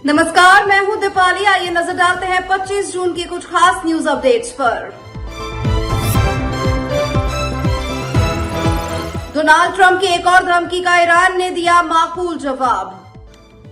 नमस्कार, मैं हूं दीपाली। आइए नजर डालते हैं 25 जून की कुछ खास न्यूज अपडेट्स पर। डोनाल्ड ट्रंप की एक और धमकी का ईरान ने दिया माकूल जवाब।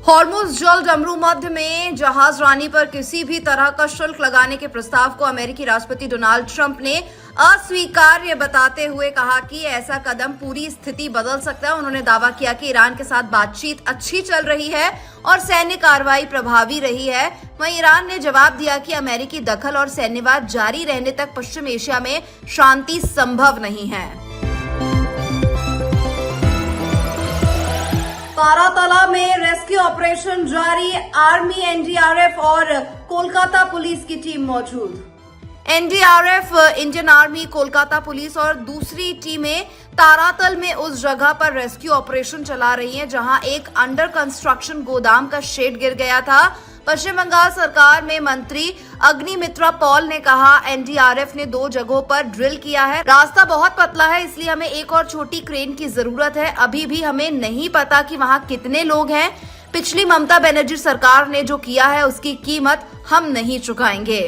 हॉर्मुज जल डमरू मध्य में जहाज रानी पर किसी भी तरह का शुल्क लगाने के प्रस्ताव को अमेरिकी राष्ट्रपति डोनाल्ड ट्रंप ने अस्वीकार्य बताते हुए कहा कि ऐसा कदम पूरी स्थिति बदल सकता है। उन्होंने दावा किया कि ईरान के साथ बातचीत अच्छी चल रही है और सैन्य कार्रवाई प्रभावी रही है। वहीं ईरान ने जवाब दिया कि अमेरिकी दखल और सैन्यवाद जारी रहने तक पश्चिम एशिया में शांति संभव नहीं है। तारातला में रेस्क्यू ऑपरेशन जारी, आर्मी, एनडीआरएफ और कोलकाता पुलिस की टीम मौजूद। NDRF, Indian army, Kolkata police और दूसरी टीमें तारातल में उस जगह पर रेस्क्यू ऑपरेशन चला रही हैं जहां एक अंडर कंस्ट्रक्शन गोदाम का शेड गिर गया था। पश्चिम बंगाल सरकार में मंत्री अग्निमित्रा पॉल ने कहा, एनडीआरएफ ने 2 जगहों पर ड्रिल किया है। रास्ता बहुत पतला है, इसलिए हमें एक और छोटी क्रेन की जरूरत है। अभी भी हमें नहीं पता कि वहां कितने लोग हैं। पिछली ममता बनर्जी सरकार ने जो किया है उसकी कीमत हम नहीं चुकाएंगे।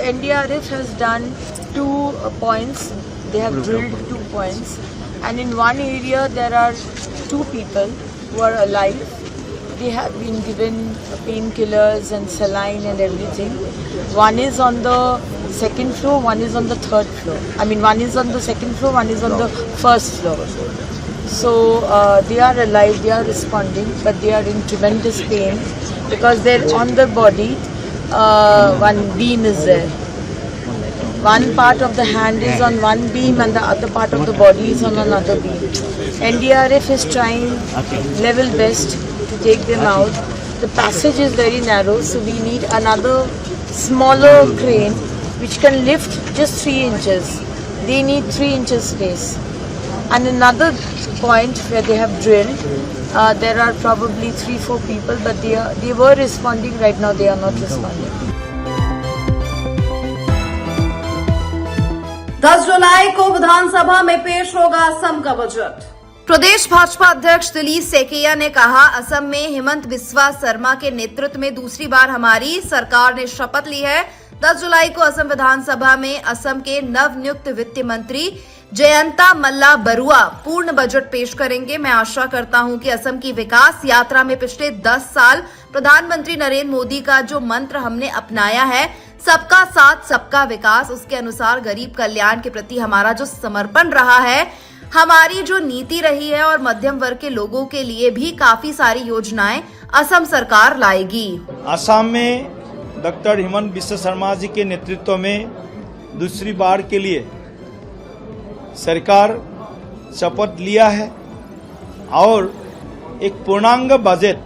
NDRF has done 2 points. They have drilled 2 points, and in one area there are 2 people who are alive. They have been given painkillers and saline and everything. One is on the second floor, one is on the third floor. I mean, one is on the second floor, one is on the first floor. So they are alive, they are responding, but they are in tremendous pain because they're on the body. One beam is there. One part of the hand is on one beam and the other part of the body is on another beam. NDRF is trying level best to take them out. The passage is very narrow, so we need another smaller crane which can lift just 3 inches. They need 3 inches space. And another point where they have drilled, there are probably 3-4 people, but they were responding. Right now they are not responding. 10 जुलाई को विधानसभा में पेश होगा असम का budget. प्रदेश भाजपा अध्यक्ष दिलीप सेकैया ने कहा, असम में हिमंत बिस्वा शर्मा के नेतृत्व में दूसरी बार हमारी सरकार ने शपथ ली है। 10 जुलाई को असम विधानसभा में असम के नवनियुक्त वित्त मंत्री जयंता मल्ला बरुआ पूर्ण बजट पेश करेंगे। मैं आशा करता हूं कि असम की विकास यात्रा में पिछले 10 साल प्रधानमंत्री नरेंद्र मोदी का जो मंत्र हमने अपनाया है, सबका साथ सबका विकास, उसके अनुसार गरीब कल्याण के प्रति हमारा जो समर्पण रहा है, हमारी जो नीति रही है और मध्यम वर्ग के लोगों के लिए भी काफी सारी योजनाएं असम सरकार लाएगी। असम में डॉक्टर हिमंत बिस्वा शर्मा जी के नेतृत्व में दूसरी बार के लिए सरकार शपथ लिया है और एक पूर्णांग बजट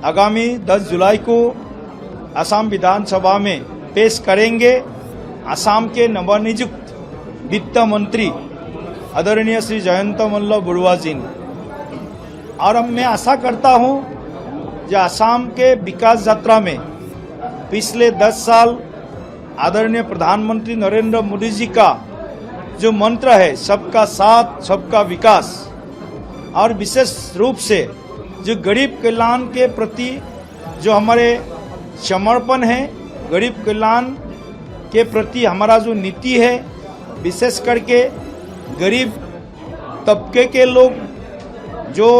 आगामी 10 जुलाई को असम विधानसभा में पेश करेंगे। असम के नवनियुक्त वित्त मंत्री आदरणीय श्री जयंत मल्ला बरुआ जी ने, और अब मैं आशा करता हूं कि असम के विकास यात्रा में पिछले 10 साल आदरणीय प्रधानमंत्री नरेंद्र मोदी जी का जो मंत्र है, सबका साथ सबका विकास, और विशेष रूप से जो गरीब कल्याण के प्रति जो हमारे समर्पण है, गरीब कल्याण के प्रति हमारा जो नीति है, विशेष करके गरीब तबके के लोग, जो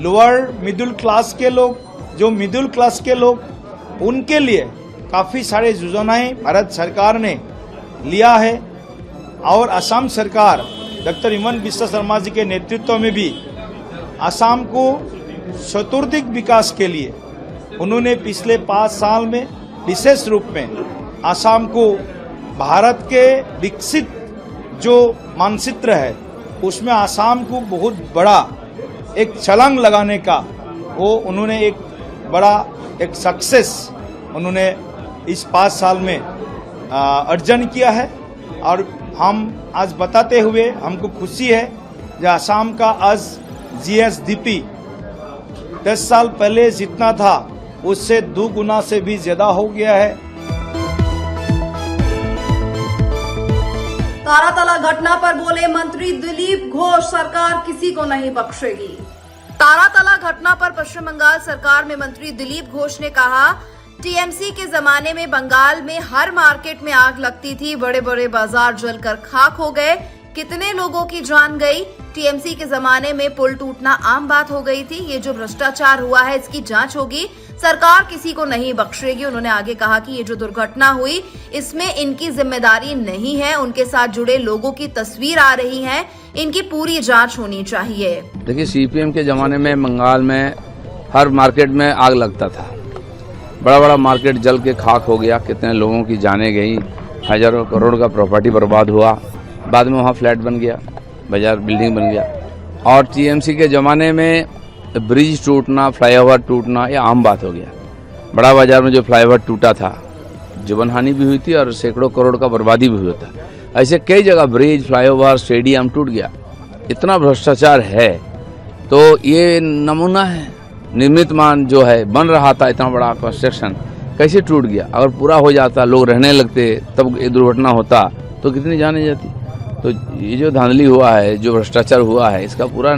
लोअर मिडिल क्लास के लोग, जो मिडिल क्लास के लोग, उनके लिए काफ़ी सारे योजनाएं भारत सरकार ने लिया है। और असम सरकार डॉक्टर हिमंत बिस्वा शर्मा जी के नेतृत्व में भी असम को चतुर्दिक विकास के लिए उन्होंने पिछले 5 साल में विशेष रूप में असम को भारत के विकसित जो मानचित्र है उसमें असम को बहुत बड़ा एक छलांग लगाने का वो उन्होंने एक बड़ा एक सक्सेस उन्होंने इस 5 साल में अर्जन किया है। और हम आज बताते हुए हमको खुशी है कि असम का आज GSDP 10 साल पहले जितना था उससे 2 गुना से भी ज्यादा हो गया है। तारातला घटना पर बोले मंत्री दिलीप घोष, सरकार किसी को नहीं बख्शेगी। तारातला घटना पर पश्चिम बंगाल सरकार में मंत्री दिलीप घोष ने कहा, टीएमसी के जमाने में बंगाल में हर मार्केट में आग लगती थी, बड़े बड़े बाजार जलकर खाक हो गए, कितने लोगों की जान गई। टीएमसी के जमाने में पुल टूटना आम बात हो गई थी। ये जो भ्रष्टाचार हुआ है इसकी जांच होगी, सरकार किसी को नहीं बख्शेगी। उन्होंने आगे कहा कि ये जो दुर्घटना हुई इसमें इनकी जिम्मेदारी नहीं है, उनके साथ जुड़े लोगों की तस्वीर आ रही है, इनकी पूरी जांच होनी चाहिए। देखिए, सीपीएम के जमाने में बंगाल में हर मार्केट में आग लगता था, बड़ा बड़ा मार्केट जल के खाक हो गया, कितने लोगों की जानें गई, हजारों करोड़ का प्रॉपर्टी बर्बाद हुआ। बाद में वहाँ फ्लैट बन गया, बाजार बिल्डिंग बन गया। और टीएमसी के ज़माने में ब्रिज टूटना, फ्लाईओवर टूटना ये आम बात हो गया। बड़ा बाजार में जो फ्लाईओवर टूटा था, जीवन हानि भी हुई थी और सैकड़ों करोड़ का बर्बादी भी हुआ था। ऐसे कई जगह ब्रिज, फ्लाईओवर, स्टेडियम टूट गया। इतना भ्रष्टाचार है तो ये नमूना है। निर्मित मान जो है बन रहा था, इतना बड़ा कंस्ट्रक्शन कैसे टूट गया। अगर पूरा हो जाता, लोग रहने लगते, तब ये दुर्घटना होता तो कितनी जाने जाती। तो ये जो धांधली हुआ है, जो भ्रष्टाचार हुआ है, इसका पूरा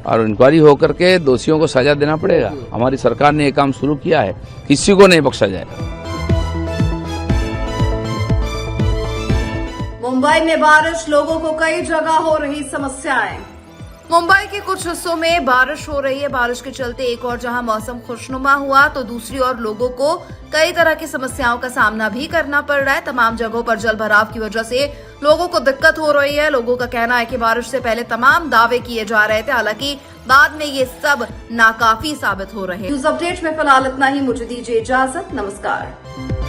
और इंक्वायरी होकर के दोषियों को सजा देना पड़ेगा। हमारी सरकार ने ये काम शुरू किया है, किसी को नहीं बख्शा जाएगा। मुंबई में बारिश, लोगों को कई जगह हो रही समस्याएं। मुंबई के कुछ हिस्सों में बारिश हो रही है। बारिश के चलते एक और जहां मौसम खुशनुमा हुआ तो दूसरी ओर लोगों को कई तरह की समस्याओं का सामना भी करना पड़ रहा है। तमाम जगहों पर जल भराव की वजह से लोगों को दिक्कत हो रही है। लोगों का कहना है कि बारिश से पहले तमाम दावे किए जा रहे थे, हालांकि बाद में ये सब नाकाफी साबित हो रहे हैं। न्यूज अपडेट में फिलहाल इतना ही। मुझे दीजिए इजाजत। नमस्कार।